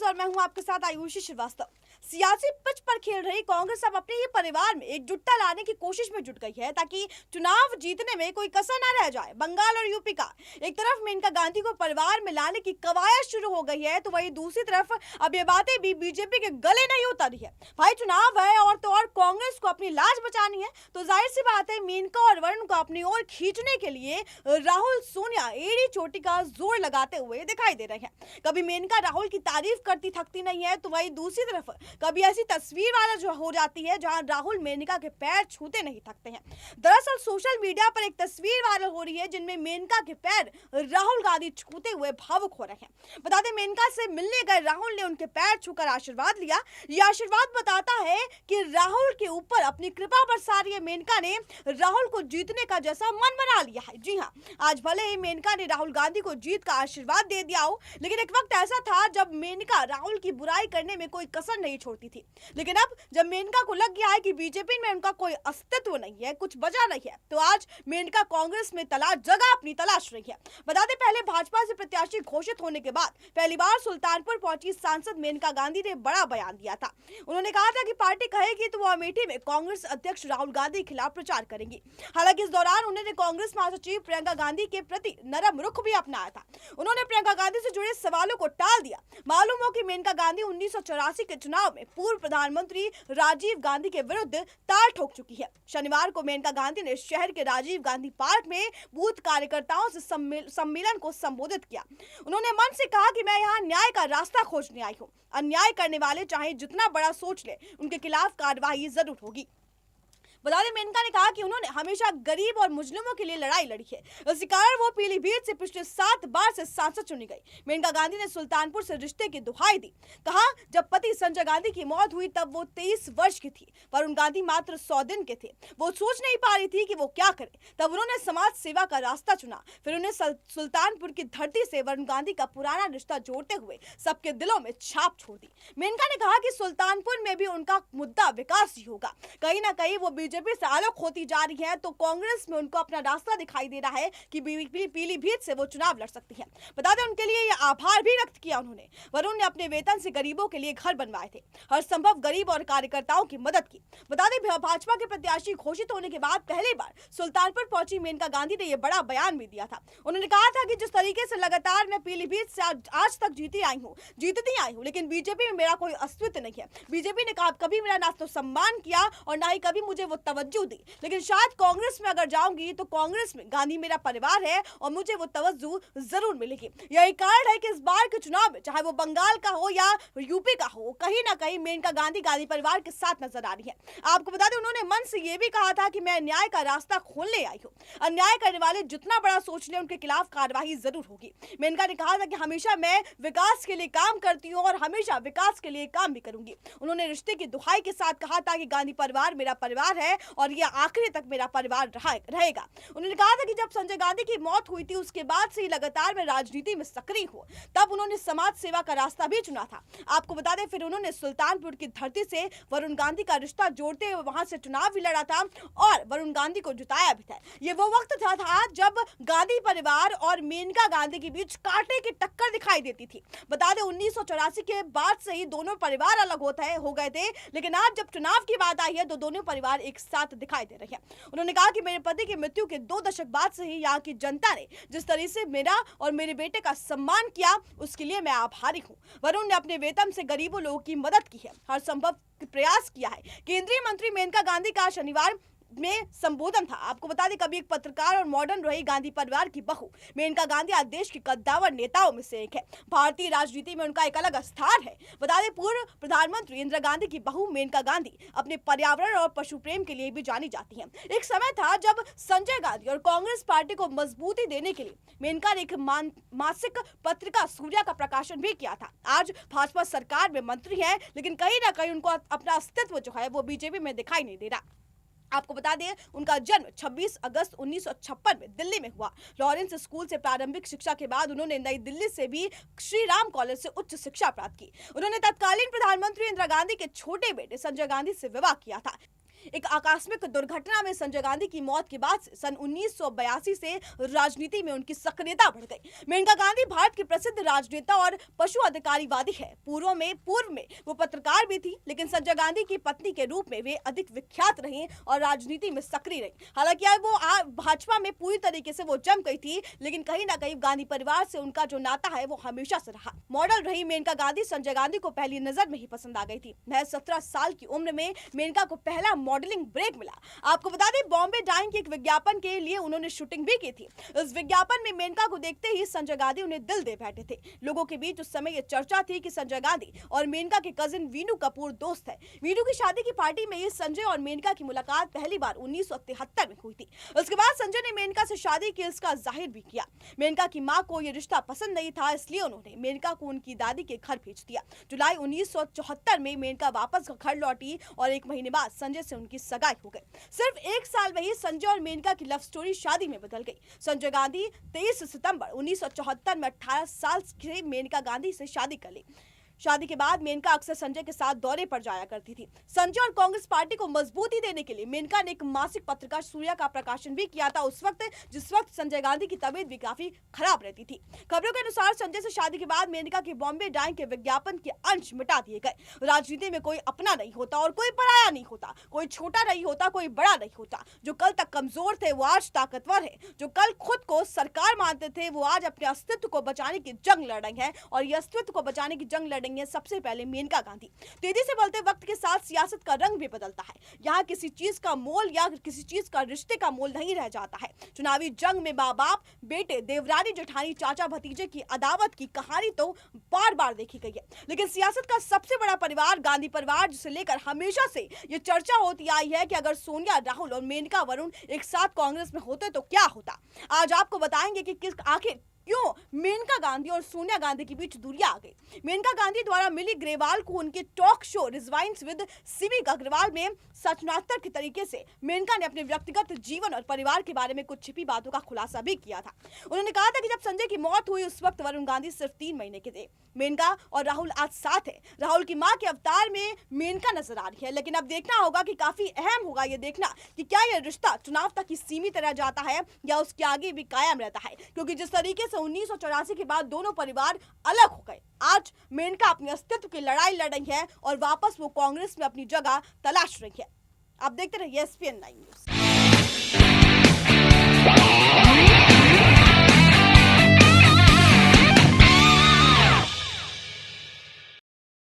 और मैं हूं आपके साथ आयुषी श्रीवास्तव। सियासी पिच पर खेल रही कांग्रेस अब अपने ही परिवार में एकजुटता लाने की कोशिश में जुट गई है ताकि चुनाव जीतने में कोई कसर न रह जाए। बंगाल और यूपी का एक तरफ मेनका गांधी को परिवार में लाने की कवायद शुरू हो गई है, तो वहीं दूसरी तरफ अब ये बातें भी बीजेपी के गले नहीं उतरी है। भाई चुनाव है और तो और कांग्रेस को अपनी लाज बचानी है, तो जाहिर सी बात है मेनका और वरुण को अपनी ओर खींचने के लिए राहुल सोनिया एड़ी चोटी का जोर लगाते हुए दिखाई दे रहे हैं। कभी मेनका राहुल की तारीफ करती थकती नहीं है, तो वहीं दूसरी तरफ कभी ऐसी तस्वीर वायरल जो हो जाती है जहां राहुल मेनका के पैर छूते नहीं थकते हैं। दरअसल सोशल मीडिया पर एक तस्वीर वायरल हो रही है जिनमें मेनका के पैर राहुल गांधी छूते हुए भावुक हो रहे हैं। बता दें मेनका से मिलने गए राहुल ने उनके पैर छूकर आशीर्वाद लिया। यह आशीर्वाद बताता है कि राहुल के ऊपर अपनी कृपा बरसा रही है मेनका ने राहुल को जीतने का जैसा मन बना लिया है। जी हाँ, आज भले ही मेनका ने राहुल गांधी को जीत का आशीर्वाद दे दिया हो, लेकिन एक वक्त ऐसा था जब मेनका राहुल की बुराई करने में कोई कसर नहीं छोड़ती थी। लेकिन अब जब मेनका को लग गया है कि बीजेपी में उनका कोई अस्तित्व नहीं है, कुछ बचा नहीं है, तो आज मेनका कांग्रेस में जगह अपनी तलाश रही है। बता दें पहले भाजपा से प्रत्याशी घोषित होने के बाद पहली बार सुल्तानपुर पहुंची सांसद मेनका गांधी ने बड़ा बयान दिया था। उन्होंने कहा था कि पार्टी कहेगी तो वो अमेठी में कांग्रेस अध्यक्ष राहुल गांधी के खिलाफ प्रचार करेंगी। हालांकि इस दौरान उन्होंने कांग्रेस महासचिव प्रियंका गांधी के प्रति नरम रुख भी अपनाया था। उन्होंने प्रियंका गांधी से जुड़े सवालों को टाल दिया। मालूम हो कि मेनका गांधी 1984 के चुनाव में पूर्व प्रधानमंत्री राजीव गांधी के विरुद्ध ताल ठोक चुकी है। शनिवार को मेनका गांधी ने शहर के राजीव गांधी पार्क में बूथ कार्यकर्ताओं से सम्मेलन को संबोधित किया। उन्होंने मन से कहा कि मैं यहाँ न्याय का रास्ता खोजने आई हूँ। अन्याय करने वाले चाहे जितना बड़ा सोच ले, उनके खिलाफ कार्रवाई जरूर होगी। बता दें मेनका ने कहा कि उन्होंने हमेशा गरीब और मुजरिमों के लिए लड़ाई लड़ी है, इसी कारण वो पीलीभीत से पिछले 7 बार से सांसद चुनी गई। मेनका गांधी ने सुल्तानपुर से रिश्ते की दुहाई दी। कहा जब पति संजय गांधी की मौत हुई तब वो 23 वर्ष की थी, वरुण गांधी मात्र 100 दिन के थे। वो सोच नहीं पा रही थी कि वो क्या करे, तब उन्होंने समाज सेवा का रास्ता चुना। फिर उन्हें सुल्तानपुर की धरती से वरुण गांधी का पुराना रिश्ता जोड़ते हुए सबके दिलों में छाप छोड़ दी। मेनका ने कहा कि सुल्तानपुर में भी उनका मुद्दा विकास ही होगा। कहीं ना कहीं वो बीजेपी से अलग होती जा रही है, तो कांग्रेस में उनको अपना रास्ता दिखाई दे रहा है कि पीलीभीत से वो चुनाव लड़ सकती है। बता दें उनके लिए यह आभार भी व्यक्त किया उन्होंने। वरुण ने अपने वेतन से गरीबों के लिए घर बनवाए थे, हर संभव गरीब और कार्यकर्ताओं की मदद की। बता दें भाजपा के प्रत्याशी घोषित होने के बाद पहली बार सुल्तानपुर पहुंची मेनका गांधी ने यह बड़ा बयान भी दिया था। उन्होंने कहा था कि जिस तरीके से लगातार मैं पीलीभीत से आज तक जीतती आई हूँ, लेकिन बीजेपी में मेरा कोई अस्तित्व नहीं है। बीजेपी ने कभी मेरा ना तो सम्मान किया और ना ही कभी मुझे वो तवज्जो दी, लेकिन शायद कांग्रेस में अगर जाऊंगी तो कांग्रेस में गांधी मेरा परिवार है और मुझे वो तवज्जो जरूर मिलेगी। यही कारण है कि इस बार के चुनाव में चाहे वो बंगाल का हो या यूपी का हो, कहीं ना कहीं मेनका गांधी परिवार के साथ नजर आ रही है। आपको बता दें उन्होंने मन से ये भी कहा था कि मैं न्याय का रास्ता खोलने आई हूँ। अन्याय करने वाले जितना बड़ा सोच ले उनके खिलाफ कार्रवाई जरूर होगी। मेनका ने कहा था कि हमेशा मैं विकास के लिए काम करती हूँ और हमेशा विकास के लिए काम भी करूंगी। उन्होंने रिश्ते की दुहाई के साथ कहा था कि गांधी परिवार मेरा परिवार है और यह आखिरी तक मेरा परिवार रहेगा। उन्होंने कहा था कि जब संजय गांधी की मौत हुई थी उसके बाद से ही लगातार मैं राजनीति में सक्रिय हूँ, तब उन्होंने समाज सेवा का रास्ता भी चुना था। आपको बता दें फिर उन्होंने सुल्तानपुर की धरती से वरुण गांधी का रिश्ता जोड़ते हुए वहां से चुनाव भी लड़ा था और वरुण गांधी को जिताया भी था। ये वो वक्त था जब गांधी परिवार और मेनका गांधी के बीच कांटे की टक्कर दिखाई देती थी। बता दें 1984 के बाद से ही दोनों परिवार अलग हो गए थे, लेकिन आज जब चुनाव की बात आई है तो दोनों परिवार एक साथ दिखाई दे रहे हैं। उन्होंने कहा कि मेरे पति की मृत्यु के 2 दशक बाद से ही यहाँ की जनता ने जिस तरह से मेरा और मेरे बेटे का सम्मान किया, उसके लिए मैं आभारी हूँ। वरुण ने अपने वेतन से गरीबों लोगों की मदद की है, हर संभव प्रयास किया है। केंद्रीय मंत्री मेनका गांधी का शनिवार में संबोधन था। आपको बता दें कभी एक पत्रकार और मॉडर्न रही गांधी परिवार की बहू मेनका गांधी आज देश की कद्दावर नेताओं में से एक है। भारतीय राजनीति में उनका एक अलग स्थान है। बता दें पूर्व प्रधानमंत्री इंदिरा गांधी की बहू मेनका गांधी अपने पर्यावरण और पशु प्रेम के लिए भी जानी जाती हैं। एक समय था जब संजय गांधी और कांग्रेस पार्टी को मजबूती देने के लिए मेनका ने एक मासिक पत्रिका सूर्या का प्रकाशन भी किया था। आज भाजपा सरकार में मंत्री है, लेकिन कहीं ना कहीं उनको अपना अस्तित्व जो है वो बीजेपी में दिखाई नहीं दे रहा। आपको बता दें उनका जन्म 26 अगस्त 1956 में दिल्ली में हुआ। लॉरेंस स्कूल से प्रारंभिक शिक्षा के बाद उन्होंने नई दिल्ली से भी श्री राम कॉलेज से उच्च शिक्षा प्राप्त की। उन्होंने तत्कालीन प्रधानमंत्री इंदिरा गांधी के छोटे बेटे संजय गांधी से विवाह किया था। एक आकस्मिक दुर्घटना में संजय गांधी की मौत के बाद से सन 1982 से राजनीति में उनकी सक्रियता बढ़ गई। मेनका गांधी भारत की प्रसिद्ध राजनेता और पशु अधिकारवादी है। पूर्व में वो पत्रकार भी थी, लेकिन संजय गांधी की पत्नी के रूप में वे अधिक विख्यात रही और राजनीति में सक्रिय रही। हालांकि अब वो भाजपा में पूरी तरीके से वो जम गई थी, लेकिन कहीं ना कहीं गांधी परिवार से उनका जो नाता है वो हमेशा से रहा। मॉडल रही मेनका गांधी संजय गांधी को पहली नजर में ही पसंद आ गई थी। महज 17 साल की उम्र में मेनका को पहला मॉडलिंग ब्रेक मिला। आपको बता दें, बॉम्बे डाइंग के एक विज्ञापन के लिए उन्होंने शूटिंग भी की थी। इस विज्ञापन में मेनका को देखते ही संजय गांधी उन्हें दिल दे बैठे थे। लोगों के बीच उस समय यह चर्चा थी कि संजय गांधी और मेनका के कजिन वीनू कपूर दोस्त है। वीनू की शादी की पार्टी में ही संजय और मेनका की मुलाकात पहली बार 1973 में हुई थी। उसके बाद संजय ने मेनका से शादी की इसका जाहिर भी किया। मेनका की मां को यह रिश्ता पसंद नहीं था, इसलिए उन्होंने मेनका को उनकी दादी के घर भेज दिया। जुलाई 1974 में मेनका वापस घर लौटी और एक महीने बाद संजय से उनकी सगाई हो गई। सिर्फ एक साल में ही संजय और मेनका की लव स्टोरी शादी में बदल गई। संजय गांधी 23 सितंबर 1974 में 18 साल की मेनका गांधी से शादी कर ली। शादी के बाद मेनका अक्सर संजय के साथ दौरे पर जाया करती थी। संजय और कांग्रेस पार्टी को मजबूती देने के लिए मेनका ने एक मासिक पत्रिका सूर्या का प्रकाशन भी किया था, जिस वक्त संजय गांधी की तबीयत भी काफी खराब रहती थी। खबरों के अनुसार संजय से शादी के बाद मेनका के बॉम्बे डाइंग के विज्ञापन के अंश मिटा दिए गए। राजनीति में कोई अपना नहीं होता और कोई पराया नहीं होता, कोई छोटा नहीं होता, कोई बड़ा नहीं होता। जो कल तक कमजोर थे वो आज ताकतवर है। जो कल खुद को सरकार मानते थे वो आज अपने अस्तित्व को बचाने की जंग लड़ रहे हैं, और ये अस्तित्व को बचाने की जंग लड़ है सबसे पहले मेनका गांधी। तेजी से बढ़ते वक्त के साथ सियासत का रंग भी बदलता है। यहाँ किसी चीज का मोल या किसी चीज का रिश्ते का मोल नहीं रह जाता है। चुनावी जंग में माँ बाप बेटे, देवरानी जेठानी, चाचा भतीजे की अदावत की कहानी तो बार बार देखी गई है। लेकिन सियासत का सबसे बड़ा परिवार गांधी परिवार, जिसे लेकर हमेशा से ये चर्चा होती आई है कि अगर सोनिया, राहुल और मेनका वरुण एक साथ कांग्रेस में होते तो क्या होता। आज आपको बताएंगे कि आखिर क्यों मेनका गांधी और सोनिया गांधी के बीच दूरियां आ गई। मेनका गांधी द्वारा मिली ग्रेवाल को उनके talk show rendezvous with Simi Agarwal में सचनात्मक के तरीके से मेनका ने अपने व्यक्तिगत जीवन और परिवार के बारे में कुछ छिपी बातों का खुलासा भी किया था। उन्होंने कहा था कि जब संजय की मौत हुई उस वक्त वरुण गांधी सिर्फ 3 महीने के थे। मेनका और राहुल आज साथ है। राहुल की मां के अवतार में मेनका नजर आ रही है। लेकिन अब देखना होगा कि काफी अहम होगा ये देखना कि क्या यह रिश्ता चुनाव तक ही सीमित रह जाता है या उसके आगे भी कायम रहता है, क्योंकि जिस तरीके से 1984 के बाद दोनों परिवार अलग हो गए, आज मेनका अपने अस्तित्व की लड़ाई लड़ रही है और वापस वो कांग्रेस में अपनी जगह तलाश रही है। आप देखते रहिए SPN 9 न्यूज।